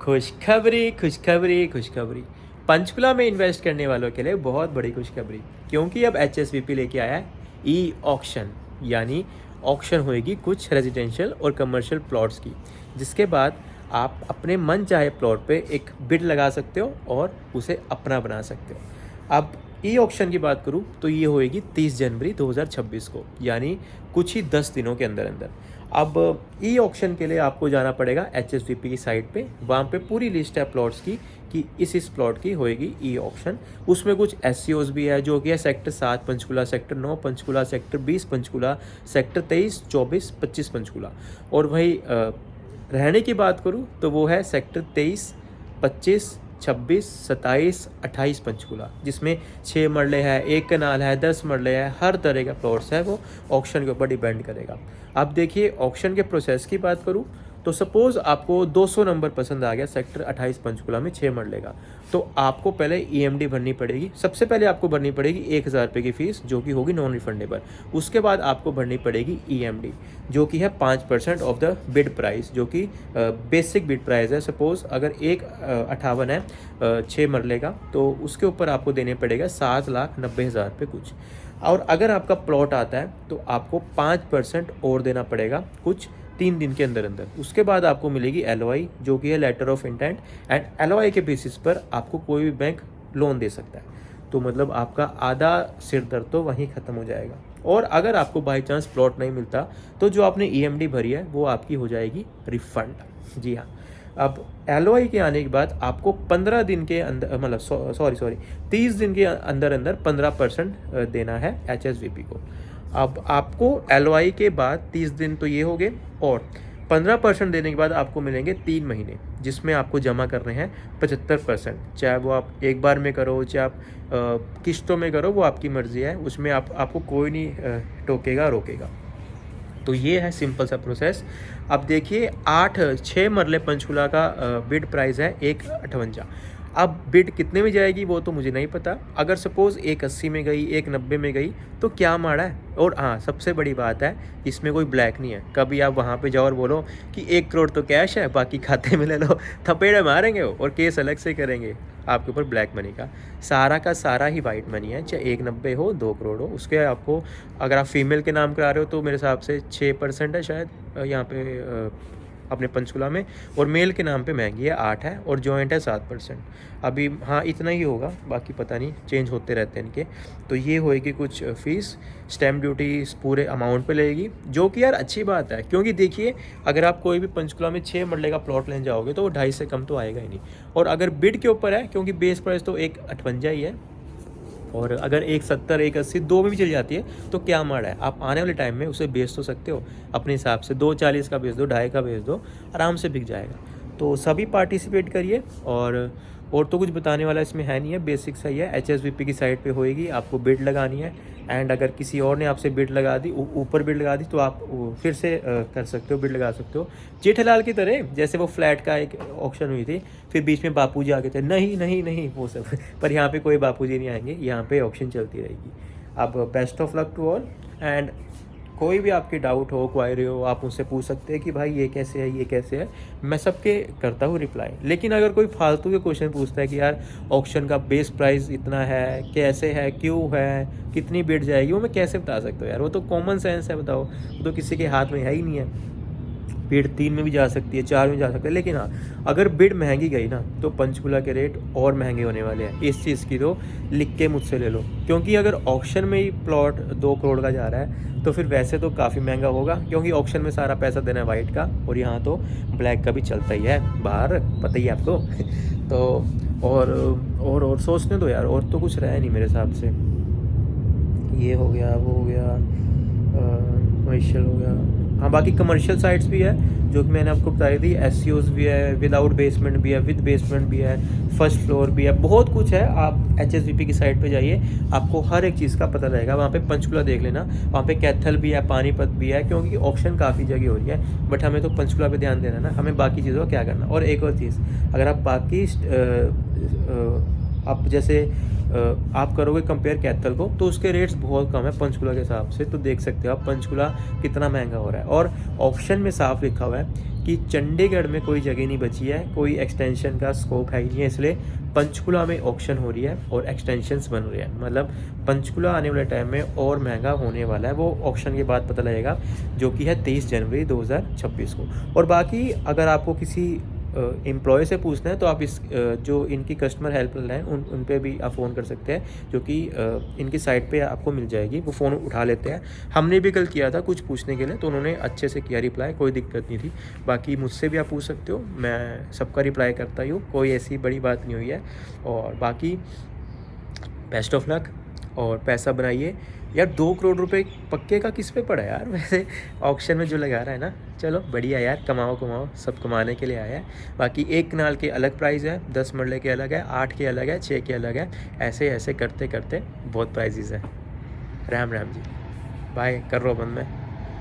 खुशखबरी खुशखबरी खुशखबरी। पंचकुला में इन्वेस्ट करने वालों के लिए बहुत बड़ी खुशखबरी, क्योंकि अब एचएसवीपी लेके आया है ई ऑक्शन। यानी ऑक्शन होएगी कुछ रेजिडेंशियल और कमर्शियल प्लॉट्स की, जिसके बाद आप अपने मन चाहे प्लॉट पे एक बिड लगा सकते हो और उसे अपना बना सकते हो। अब ई ऑक्शन की बात करूँ तो ये होएगी 30 जनवरी 2026 को, यानी कुछ ही 10 दिनों के अंदर अंदर। अब ई ऑक्शन के लिए आपको जाना पड़ेगा एचएसवीपी की साइट पे। वहाँ पे पूरी लिस्ट है प्लॉट्स की कि इस प्लॉट की होएगी ई ऑक्शन। उसमें कुछ एससीओज भी है, जो कि है sector 7 Panchkula, sector 9 Panchkula, sector 20 Panchkula, sector 23, 24, 25 Panchkula. और वही रहने की बात करूँ तो वो है सेक्टर 23, 25, 26, 27, 28 पंचकुला, जिसमें 6 मरले है, 1 कनाल है, 10 मरले है, हर तरह का प्लॉट्स है। वो ऑक्शन के ऊपर डिपेंड करेगा। अब देखिए, ऑक्शन के प्रोसेस की बात करूँ तो सपोज़ आपको 200 नंबर पसंद आ गया सेक्टर 28 पंचकुला में 6 मरले का, तो आपको पहले ईएमडी भरनी पड़ेगी। सबसे पहले आपको भरनी पड़ेगी 1000 रुपये की फ़ीस, जो कि होगी नॉन रिफंडेबल। उसके बाद आपको भरनी पड़ेगी ईएमडी, जो कि है 5% ऑफ द बिड प्राइस, जो कि बेसिक बिड प्राइस है। सपोज़ अगर एक 58 है 6 मरले का, तो उसके ऊपर आपको देने पड़ेगा 7,90,000 रुपये कुछ। और अगर आपका प्लॉट आता है तो आपको 5% और देना पड़ेगा कुछ 3 दिन के अंदर अंदर। उसके बाद आपको मिलेगी एलओआई, जो कि है letter of intent. And LOI के बेसिस पर आपको कोई भी बैंक लोन दे सकता है। तो मतलब आपका आधा सिर दर्द तो वहीं ख़त्म हो जाएगा। और अगर आपको बाई चांस प्लॉट नहीं मिलता तो जो आपने ईएमडी भरी है वो आपकी हो जाएगी रिफंड। जी हाँ। अब एलओआई के आने के बाद आपको 15 दिन के अंदर, मतलब सॉरी 30 दिन के अंदर अंदर 15% देना है एचएसवीपी को। अब आपको एलओआई के बाद 30 दिन तो ये हो गए, और 15% देने के बाद आपको मिलेंगे 3 महीने, जिसमें आपको जमा करने हैं 75%। चाहे वो आप एक बार में करो, चाहे आप किस्तों में करो, वो आपकी मर्ज़ी है। उसमें आपको कोई नहीं टोकेगा रोकेगा। तो ये है सिंपल सा प्रोसेस। अब देखिए, 6 मरले पंचकुला का बिड प्राइस है 1,58। अब बिड कितने में जाएगी वो तो मुझे नहीं पता। अगर सपोज़ 1,80 में गई, 1,90 में गई, तो क्या माड़ा है। और हाँ, सबसे बड़ी बात है, इसमें कोई ब्लैक नहीं है। कभी आप वहाँ पे जाओ और बोलो कि 1 करोड़ तो कैश है, बाकी खाते में ले लो, थपेड़े मारेंगे वो, और केस अलग से करेंगे आपके ऊपर ब्लैक मनी का। सारा का सारा ही वाइट मनी है, चाहे 1,90 हो, 2 करोड़ हो। उसके आपको, अगर आप फीमेल के नाम करा रहे हो तो मेरे हिसाब से 6% है शायद यहाँ पे अपने पंचकुला में, और मेल के नाम पे महंगी है 8 है, और जॉइंट है 7%। अभी हाँ इतना ही होगा, बाकी पता नहीं, चेंज होते रहते हैं इनके। तो ये होएगी कुछ फ़ीस। स्टैम्प ड्यूटी इस पूरे अमाउंट पे लगेगी, जो कि यार अच्छी बात है, क्योंकि देखिए, अगर आप कोई भी पंचकुला में 6 मरले का प्लॉट लेने जाओगे तो वो 2.5 से कम तो आएगा ही नहीं। और अगर बिड के ऊपर है, क्योंकि बेस प्राइस तो 1,58 ही है, और अगर 1,70, 1,80 दो में भी चली जाती है तो क्या माड़ा है। आप आने वाले टाइम में उसे बेच तो सकते हो अपने हिसाब से। 2,40 का बेच दो, 2.5 का बेच दो, आराम से बिक जाएगा। तो सभी पार्टिसिपेट करिए। और तो कुछ बताने वाला इसमें है नहीं है, बेसिक सही है। एचएसवीपी की साइट पे होएगी, आपको बिड लगानी है। एंड अगर किसी और ने आपसे बिड लगा दी, ऊपर बिड लगा दी, तो आप फिर से कर सकते हो, बिड लगा सकते हो। जेठालाल की तरह, जैसे वो फ्लैट का एक ऑक्शन हुई थी, फिर बीच में बापूजी आ गए थे, नहीं नहीं नहीं वो सब पर यहाँ पे कोई बापूजी नहीं आएंगे, यहाँ पे ऑक्शन चलती रहेगी। अब best of luck to all. And कोई भी आपके डाउट हो, क्वायरी हो, आप मुझसे पूछ सकते हैं कि भाई ये कैसे है, ये कैसे है। मैं सबके करता हूँ रिप्लाई। लेकिन अगर कोई फालतू के क्वेश्चन पूछता है कि यार ऑक्शन का बेस प्राइस इतना है, कैसे है, क्यों है, कितनी बिड जाएगी, वो मैं कैसे बता सकता हूँ यार। वो तो कॉमन सेंस है, बताओ। वो तो किसी के हाथ में है ही नहीं है। बिड 3 में भी जा सकती है, 4 में जा सकती है। लेकिन हाँ, अगर बिड महंगी गई ना, तो पंचकुला के रेट और महंगे होने वाले हैं। इस चीज़ की तो लिख के मुझसे ले लो, क्योंकि अगर ऑक्शन में ही प्लॉट 2 करोड़ का जा रहा है तो फिर वैसे तो काफ़ी महंगा होगा, क्योंकि ऑक्शन में सारा पैसा देना है वाइट का, और यहाँ तो ब्लैक का भी चलता ही है बाहर, पता ही है आपको तो और सोचने दो यार, और तो कुछ रहा नहीं मेरे हिसाब से। ये हो गया, वो हो गया, कमर्शियल हो गया। हाँ, बाकी कमर्शियल साइट्स भी है, जो कि मैंने आपको बताई थी। एससीओज भी है, विदाउट बेसमेंट भी है, विद बेसमेंट भी है, फर्स्ट फ्लोर भी है, बहुत कुछ है। आप एचएसवीपी की साइट पे जाइए, आपको हर एक चीज़ का पता रहेगा। वहाँ पे पंचकुला देख लेना, वहाँ पे कैथल भी है, पानीपत भी है, क्योंकि ऑक्शन काफ़ी जगह हो रही है। बट हमें तो पंचकुला पे ध्यान देना ना, हमें बाकी चीज़ों का क्या करना। और एक और चीज़, अगर आप बाकी आप जैसे आप करोगे कंपेयर कैथल को तो उसके रेट्स बहुत कम है पंचकुला के हिसाब से। तो देख सकते हो आप पंचकुला कितना महंगा हो रहा है। और ऑप्शन में साफ लिखा हुआ है कि चंडीगढ़ में कोई जगह नहीं बची है, कोई एक्सटेंशन का स्कोप है ही नहीं है, इसलिए पंचकुला में ऑक्शन हो रही है और एक्सटेंशंस बन रही है। मतलब पंचकुला आने वाले टाइम में और महंगा होने वाला है, वो ऑक्शन के बाद पता लगेगा, जो कि है 23 जनवरी 2026 को। और बाकी अगर आपको किसी एम्प्लॉय से पूछना है तो आप इस जो इनकी कस्टमर हेल्प लाइन उन पे भी आप फ़ोन कर सकते हैं, जो कि इनकी साइट पे आपको मिल जाएगी। वो फ़ोन उठा लेते हैं। हमने भी कल किया था कुछ पूछने के लिए, तो उन्होंने अच्छे से किया रिप्लाई, कोई दिक्कत नहीं थी। बाकी मुझसे भी आप पूछ सकते हो, मैं सबका रिप्लाई करता ही हूँ, कोई ऐसी बड़ी बात नहीं हुई है। और बाकी बेस्ट ऑफ लक और पैसा बनाइए यार। 2 करोड़ रुपए पक्के का किस पे पड़ा यार वैसे ऑक्शन में जो लगा रहा है ना। चलो बढ़िया यार, कमाओ कमाओ, सब कमाने के लिए आया है। बाकी 1 कनाल के अलग प्राइस है, 10 मरले के अलग है, 8 के अलग है, 6 के अलग है। ऐसे ऐसे करते करते बहुत प्राइजेज़ है। राम राम जी, बाय, कर रहा हूँ बंद में।